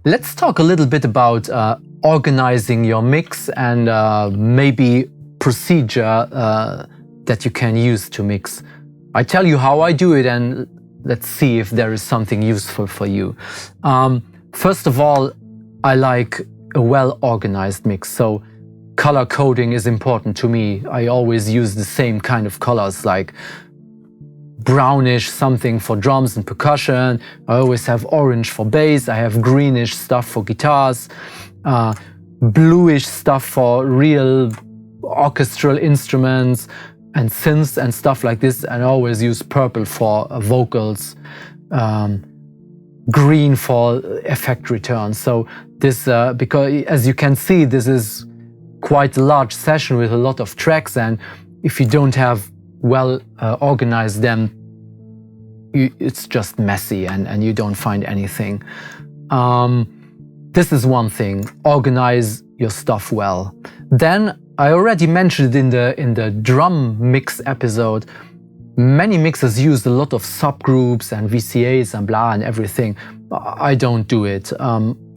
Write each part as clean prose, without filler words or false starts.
Let's talk a little bit about organizing your mix and maybe procedure that you can use to mix. I tell you how I do it, and let's see if there is something useful for you. First of all, I like a well-organized mix. So color coding is important to me. I always use the same kind of colors, like brownish something for drums and percussion. I always have orange for bass. I have greenish stuff for guitars, bluish stuff for real orchestral instruments and synths and stuff like this. And I always use purple for vocals, green for effect return. So this, because as you can see, this is quite a large session with a lot of tracks, and if you don't have well organized them, it's just messy and you don't find anything. This is one thing, organize your stuff well. Then I already mentioned in the drum mix episode, many mixers use a lot of subgroups and VCAs and blah and everything. I don't do it.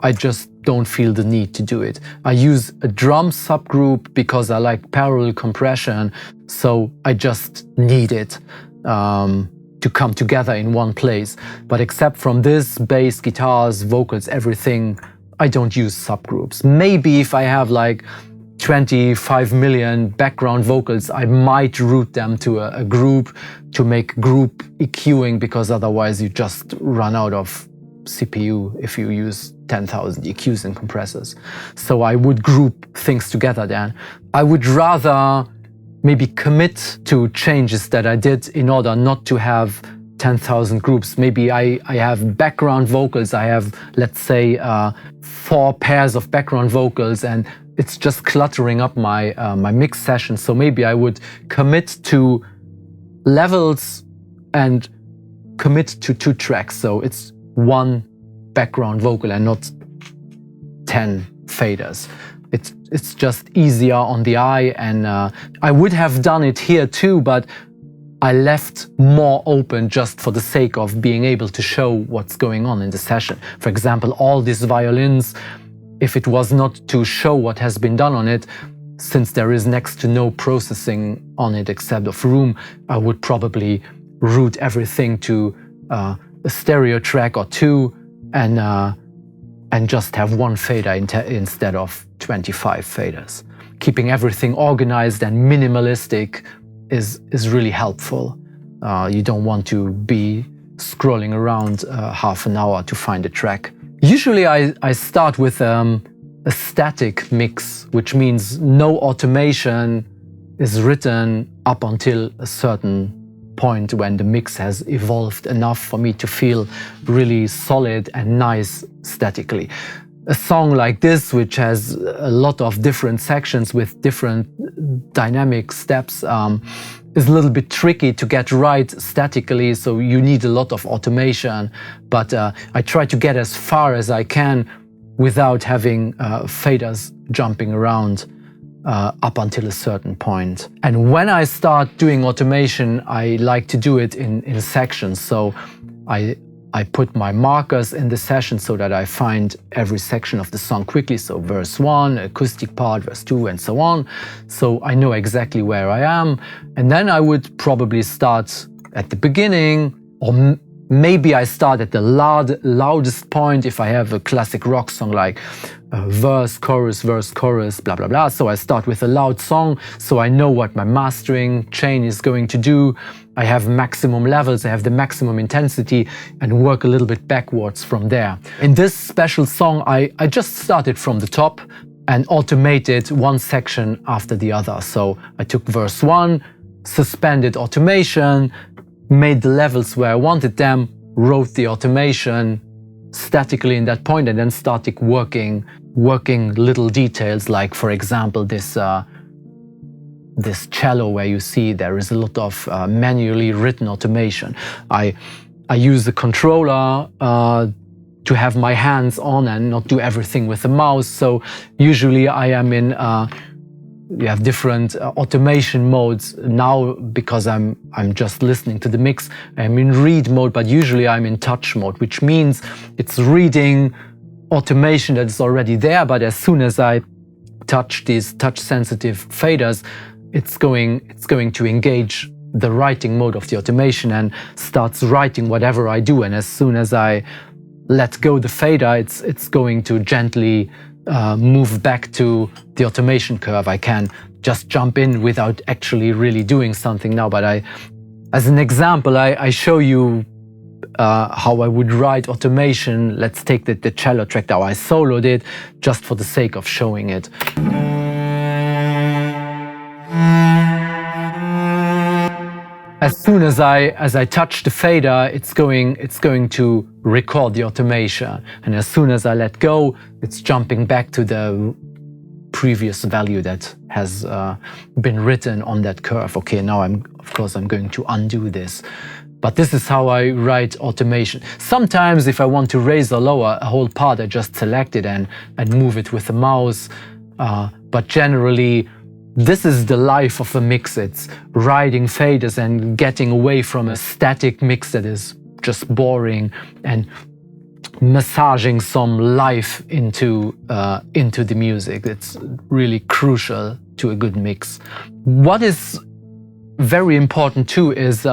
I just don't feel the need to do it. I use a drum subgroup because I like parallel compression, so I just need it to come together in one place. But except from this, bass, guitars, vocals, everything, I don't use subgroups. Maybe if I have like 25 million background vocals, I might route them to a group to make group EQing, because otherwise you just run out of CPU if you use 10,000 EQs and compressors. So I would group things together then. I would rather maybe commit to changes that I did in order not to have 10,000 groups. Maybe I have background vocals. I have, let's say, 4 pairs of background vocals, and it's just cluttering up my my mix session. So maybe I would commit to levels and commit to 2 tracks. So it's 1 background vocal and not 10 faders. It's just easier on the eye, and I would have done it here too, but I left more open just for the sake of being able to show what's going on in the session. For example, all these violins, if it was not to show what has been done on it, since there is next to no processing on it except of room, I would probably route everything to a stereo track or 2 and just have 1 fader instead of 25 faders. Keeping everything organized and minimalistic is really helpful. You don't want to be scrolling around half an hour to find a track. Usually I start with a static mix, which means no automation is written up until a certain point when the mix has evolved enough for me to feel really solid and nice statically. A song like this, which has a lot of different sections with different dynamic steps, is a little bit tricky to get right statically, so you need a lot of automation. But I try to get as far as I can without having faders jumping around up until a certain point. And when I start doing automation, I like to do it in sections. So I put my markers in the session so that I find every section of the song quickly. So verse 1, acoustic part, verse 2, and so on. So I know exactly where I am. And then I would probably start at the beginning, or maybe I start at the loudest point if I have a classic rock song like verse, chorus, blah, blah, blah. So I start with a loud song, so I know what my mastering chain is going to do. I have maximum levels, I have the maximum intensity, and work a little bit backwards from there. In this special song, I just started from the top and automated 1 section after the other. So I took verse 1, suspended automation, made the levels where I wanted them, wrote the automation statically in that point, and then started working little details, like for example this cello where you see there is a lot of manually written automation. I use the controller to have my hands on and not do everything with the mouse. So usually I am in you have different automation modes now, because I'm just listening to the mix. I'm in read mode, but usually I'm in touch mode, which means it's reading automation that is already there, but as soon as I touch these touch-sensitive faders, it's going to engage the writing mode of the automation and starts writing whatever I do. And as soon as I let go the fader, it's going to gently move back to the automation curve. I can just jump in without actually really doing something now. But as an example, I show you how I would write automation. Let's take the cello track now. I soloed it just for the sake of showing it. As soon as I touch the fader, it's going to record the automation, and as soon as I let go, it's jumping back to the previous value that has been written on that curve. Okay, now of course I'm going to undo this. But this is how I write automation. Sometimes if I want to raise or lower a whole part, I just select it and move it with the mouse. But generally, this is the life of a mix. It's writing faders and getting away from a static mix that is just boring and massaging some life into the music. It's really crucial to a good mix. What is very important too is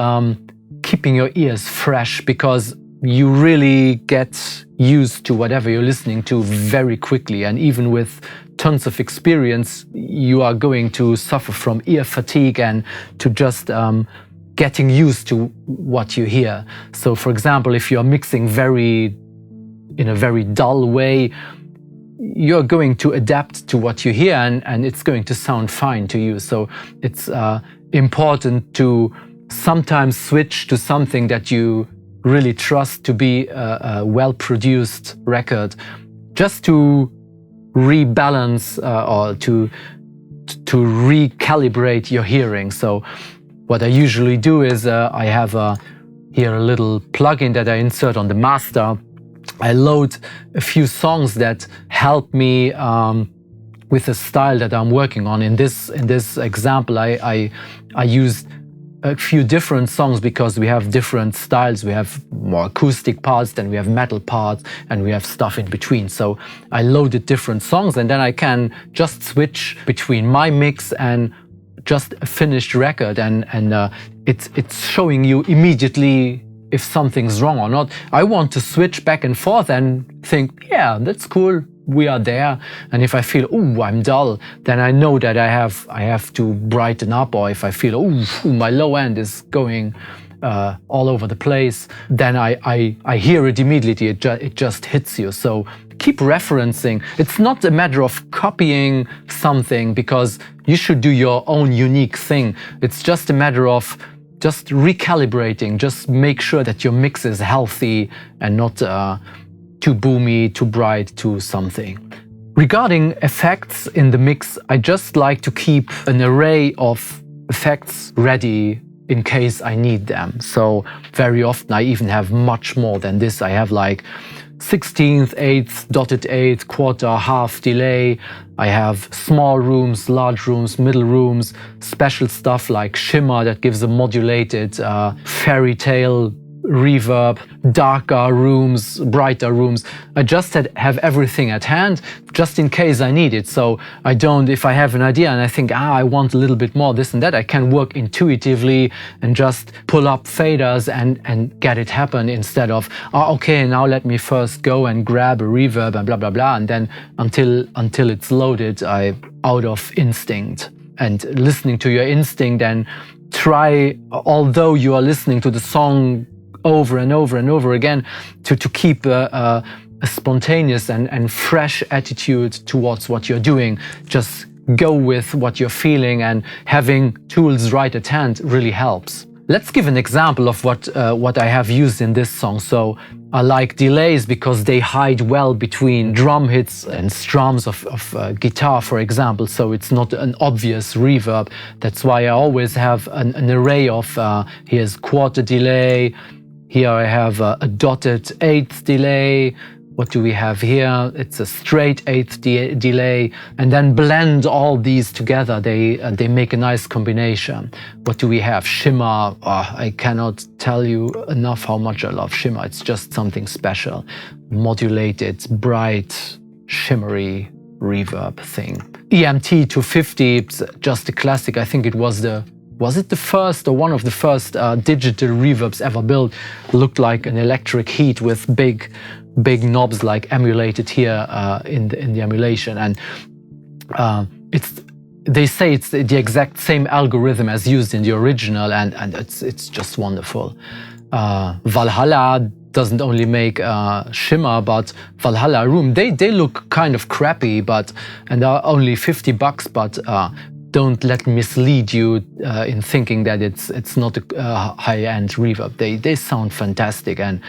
keeping your ears fresh, because you really get used to whatever you're listening to very quickly, and even with tons of experience, you are going to suffer from ear fatigue and to just getting used to what you hear. So for example, if you're mixing in a very dull way, you're going to adapt to what you hear, and it's going to sound fine to you. So it's important to sometimes switch to something that you really trust to be a well-produced record, just to rebalance or to recalibrate your hearing. So what I usually do is I have here a little plugin that I insert on the master. I load a few songs that help me with the style that I'm working on. In this example, I used a few different songs because we have different styles. We have more acoustic parts, then we have metal parts, and we have stuff in between. So I loaded different songs, and then I can just switch between my mix and just a finished record, and it's showing you immediately if something's wrong or not. I want to switch back and forth and think, yeah, that's cool, we are there. And if I feel, ooh, I'm dull, then I know that I have to brighten up. Or if I feel, ooh, my low end is going all over the place, then I hear it immediately. It just hits you. So keep referencing. It's not a matter of copying something, because you should do your own unique thing. It's just a matter of just recalibrating. Just make sure that your mix is healthy and not too boomy, too bright, too something. Regarding effects in the mix, I just like to keep an array of effects ready in case I need them. So very often I even have much more than this. I have like 16th, 8th, dotted 8th, quarter, half delay. I have small rooms, large rooms, middle rooms, special stuff like shimmer that gives a modulated fairy tale reverb, darker rooms, brighter rooms. I just have everything at hand just in case I need it. So I don't, if I have an idea and I think, I want a little bit more this and that, I can work intuitively and just pull up faders and get it happen, instead of, okay, now let me first go and grab a reverb and blah, blah, blah. And then until it's loaded, I out of instinct. And listening to your instinct, and try, although you are listening to the song over and over and over again, to keep a spontaneous and fresh attitude towards what you're doing. Just go with what you're feeling, and having tools right at hand really helps. Let's give an example of what I have used in this song. So I like delays because they hide well between drum hits and strums of guitar, for example. So it's not an obvious reverb. That's why I always have an array of, here's quarter delay, here I have a dotted 8th delay, What do we have here? It's a straight eighth delay, and then blend all these together. They make a nice combination. What do we have? Shimmer. Oh, I cannot tell you enough how much I love shimmer. It's just something special. Modulated, bright, shimmery reverb thing. EMT 250, it's just a classic. I think it was it the first or one of the first digital reverbs ever built? Looked like an electric heat with big knobs like emulated here in the emulation, and they say it's the exact same algorithm as used in the original, and it's just wonderful. Valhalla doesn't only make shimmer, but Valhalla Room, they look kind of crappy, and are only $50, but don't let mislead you in thinking that it's not a high-end reverb. They sound fantastic, and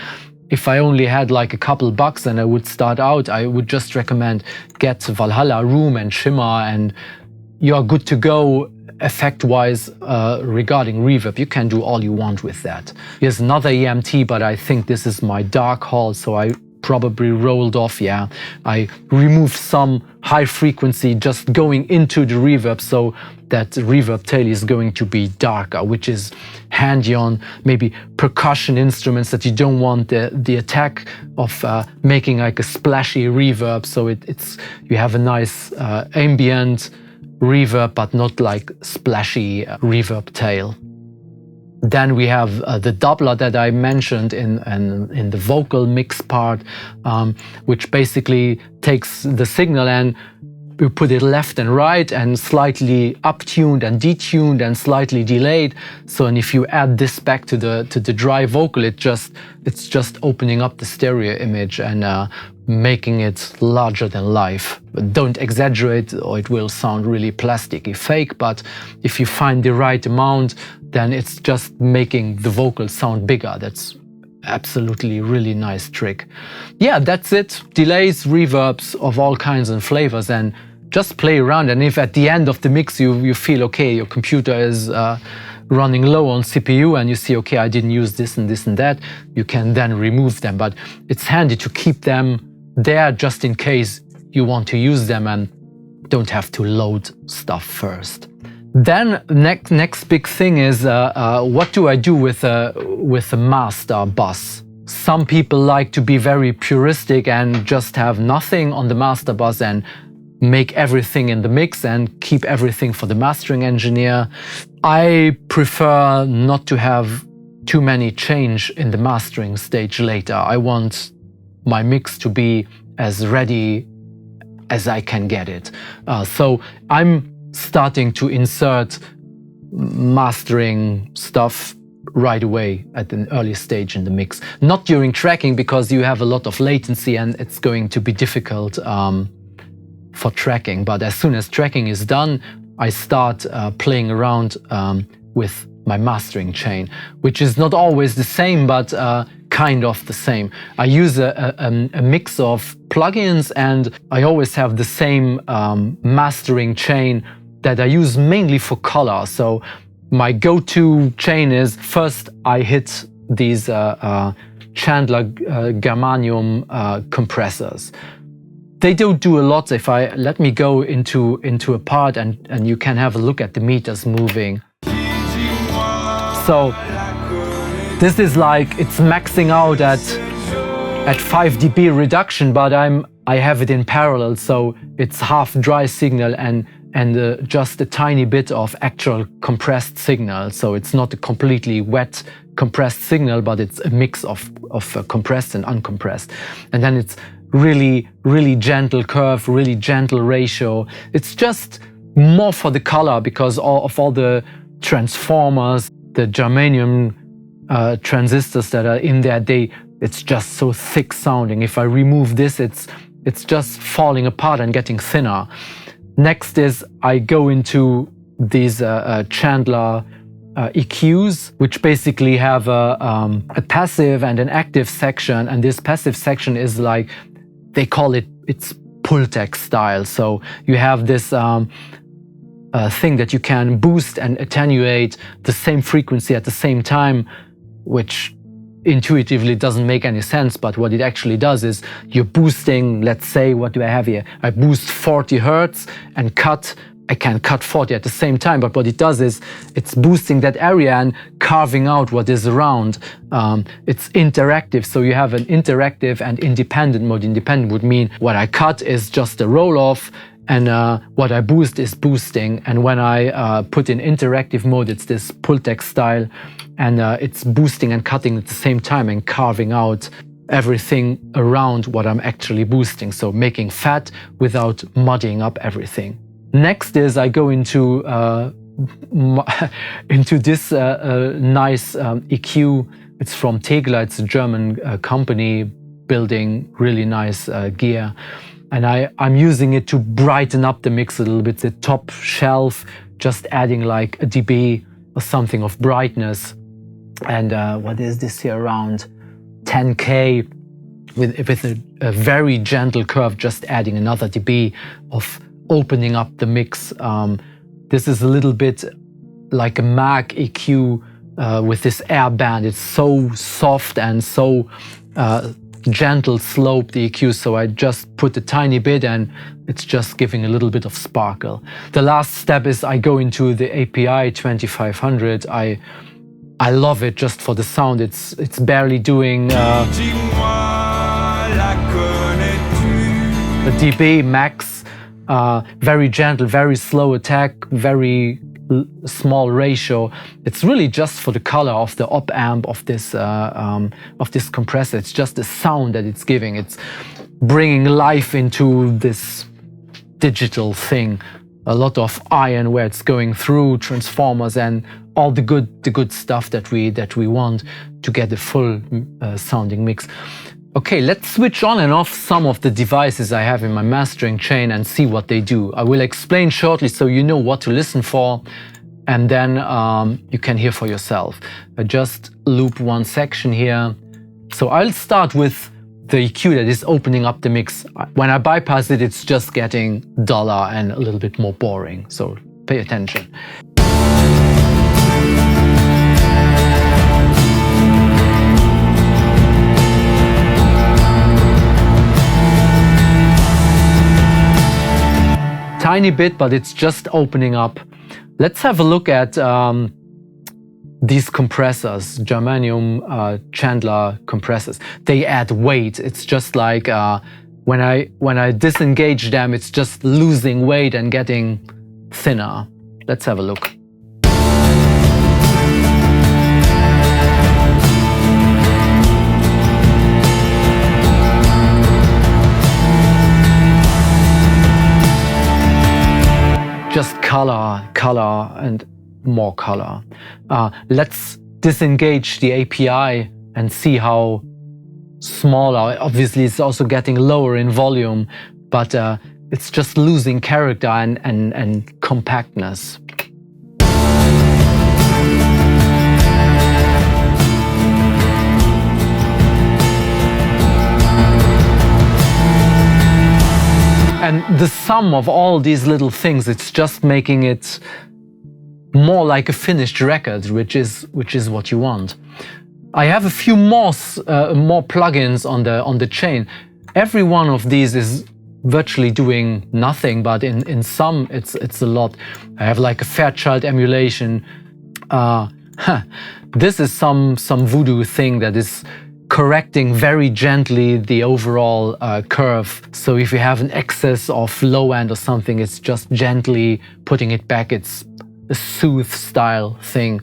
if I only had like a couple bucks and I would start out, I would just recommend get Valhalla Room and Shimmer, and you're good to go effect-wise regarding reverb. You can do all you want with that. Here's another EMT, but I think this is my dark hole, so I probably rolled off. Yeah, I removed some high frequency just going into the reverb, so that reverb tail is going to be darker, which is handy on maybe percussion instruments that you don't want the attack of making like a splashy reverb. So you have a nice ambient reverb, but not like splashy reverb tail. Then we have the doubler that I mentioned in the vocal mix part, which basically takes the signal and we put it left and right and slightly up-tuned and detuned and slightly delayed. So, and if you add this back to the dry vocal, it's just opening up the stereo image and making it larger than life. But don't exaggerate or it will sound really plasticky fake, but if you find the right amount, then it's just making the vocal sound bigger. That's absolutely really nice trick. Yeah, that's it. Delays, reverbs of all kinds and flavors, and just play around. And if at the end of the mix you feel okay, your computer is running low on CPU and you see, okay, I didn't use this and this and that, you can then remove them. But it's handy to keep them there just in case you want to use them and don't have to load stuff first. Then next big thing is what do I do with a master bus? Some people like to be very puristic and just have nothing on the master bus and make everything in the mix and keep everything for the mastering engineer. I prefer not to have too many change in the mastering stage later. I want my mix to be as ready as I can get it. So I'm starting to insert mastering stuff right away at an early stage in the mix. Not during tracking, because you have a lot of latency and it's going to be difficult for tracking. But as soon as tracking is done, I start playing around with my mastering chain, which is not always the same, but kind of the same. I use a mix of plugins, and I always have the same mastering chain that I use mainly for color. So my go-to chain is, first I hit these Chandler germanium compressors. They don't do a lot. If I let me go into a part and you can have a look at the meters moving. So this is like, it's maxing out at 5 dB reduction, but I have it in parallel, so it's half dry signal and just a tiny bit of actual compressed signal. So it's not a completely wet compressed signal, but it's a mix of compressed and uncompressed. And then it's really, really gentle curve, really gentle ratio. It's just more for the color, because of all the transformers, the germanium transistors that are in there, it's just so thick sounding. If I remove this, it's just falling apart and getting thinner. Next is I go into these Chandler EQs, which basically have a passive and an active section. And this passive section is like, they call it's Pultec style. So you have this thing that you can boost and attenuate the same frequency at the same time, which intuitively it doesn't make any sense, but what it actually does is you're boosting, let's say, what do I have here? I boost 40 hertz and I can cut 40 at the same time, but what it does is it's boosting that area and carving out what is around. It's interactive, so you have an interactive and independent mode. Independent would mean what I cut is just a roll-off, and what I boost is boosting. And when I put in interactive mode, it's this Pultec style, and it's boosting and cutting at the same time and carving out everything around what I'm actually boosting. So making fat without muddying up everything. Next is I go into this nice EQ. It's from Tegler. It's a German company building really nice gear. And I'm using it to brighten up the mix a little bit. The top shelf, just adding like a dB or something of brightness. And what is this here, around 10K with a very gentle curve, just adding another dB of opening up the mix. This is a little bit like a Mac EQ with this air band. It's so soft and so gentle slope, the EQ, so I just put a tiny bit and it's just giving a little bit of sparkle. The last step is I go into the API 2500. I love it just for the sound. It's barely doing the dB max, very gentle, very slow attack, very small ratio. It's really just for the color of the op amp of this compressor. It's just the sound that it's giving. It's bringing life into this digital thing. A lot of iron where it's going through transformers and all the good stuff that we want to get a full sounding mix. Okay, let's switch on and off some of the devices I have in my mastering chain and see what they do. I will explain shortly so you know what to listen for, and then you can hear for yourself. I just loop one section here. So I'll start with the EQ that is opening up the mix. When I bypass it, it's just getting duller and a little bit more boring. So pay attention. Tiny bit, but it's just opening up. Let's have a look at these compressors, germanium Chandler compressors. They add weight. It's just like when I disengage them, it's just losing weight and getting thinner. Let's have a look. Just color, and more color. Let's disengage the API and see how smaller. Obviously, it's also getting lower in volume, but it's just losing character and compactness. And the sum of all these little things, it's just making it more like a finished record, which is what you want. I have a few more plugins on the chain. Every one of these is virtually doing nothing, but in some it's a lot. I have like a Fairchild emulation. This is some voodoo thing that is correcting very gently the overall curve. So if you have an excess of low end or something, it's just gently putting it back. It's a soothe style thing.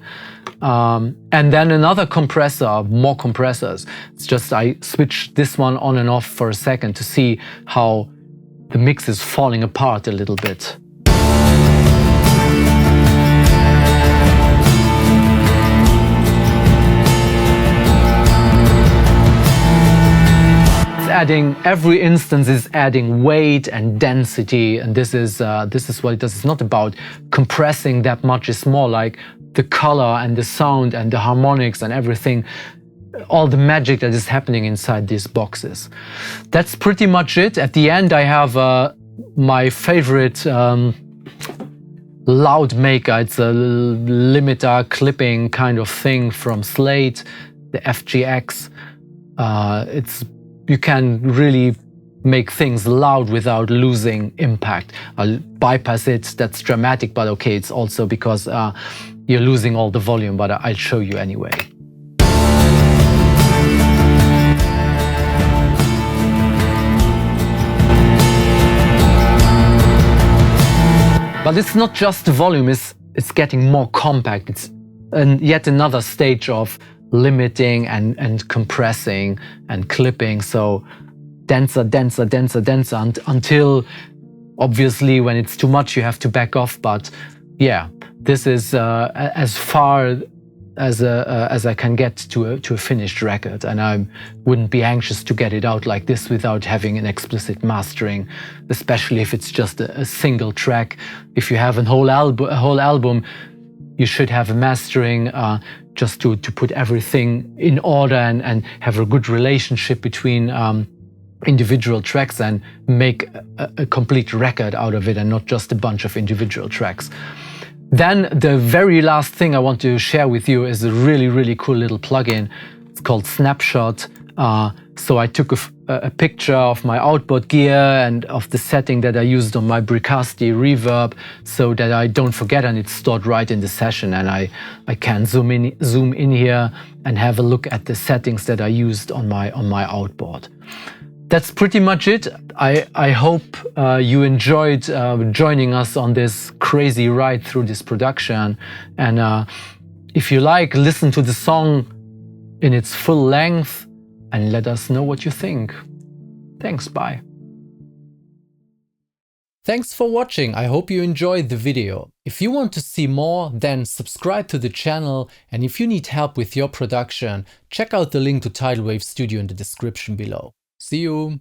And then another compressor, more compressors. It's just I switch this one on and off for a second to see how the mix is falling apart a little bit. Every instance is adding weight and density, and this is what it does. It's not about compressing that much. It's more like the color and the sound and the harmonics and everything, all the magic that is happening inside these boxes. That's pretty much it. At the end, I have my favorite loud maker. It's a limiter clipping kind of thing from Slate. the FGX. You can really make things loud without losing impact. I'll bypass it, that's dramatic, but okay, it's also because you're losing all the volume, but I'll show you anyway. But it's not just the volume, it's getting more compact. It's yet another stage of limiting and compressing and clipping. So denser, denser, denser, denser until obviously when it's too much you have to back off. But yeah, this is as far as I can get to a finished record, and I wouldn't be anxious to get it out like this without having an explicit mastering, especially if it's just a single track. If you have a whole album, you should have a mastering just to put everything in order and have a good relationship between individual tracks and make a complete record out of it and not just a bunch of individual tracks. Then the very last thing I want to share with you is a really, really cool little plugin. It's called Snapshot. So I took a picture of my outboard gear and of the setting that I used on my Bricasti reverb so that I don't forget, and it's stored right in the session, and I can zoom in here and have a look at the settings that I used on my outboard. That's pretty much it. I hope you enjoyed joining us on this crazy ride through this production. And if you like, listen to the song in its full length and let us know what you think. Thanks, bye. Thanks for watching. I hope you enjoyed the video. If you want to see more, then subscribe to the channel. And if you need help with your production, check out the link to Tidalwave Studio in the description below. See you!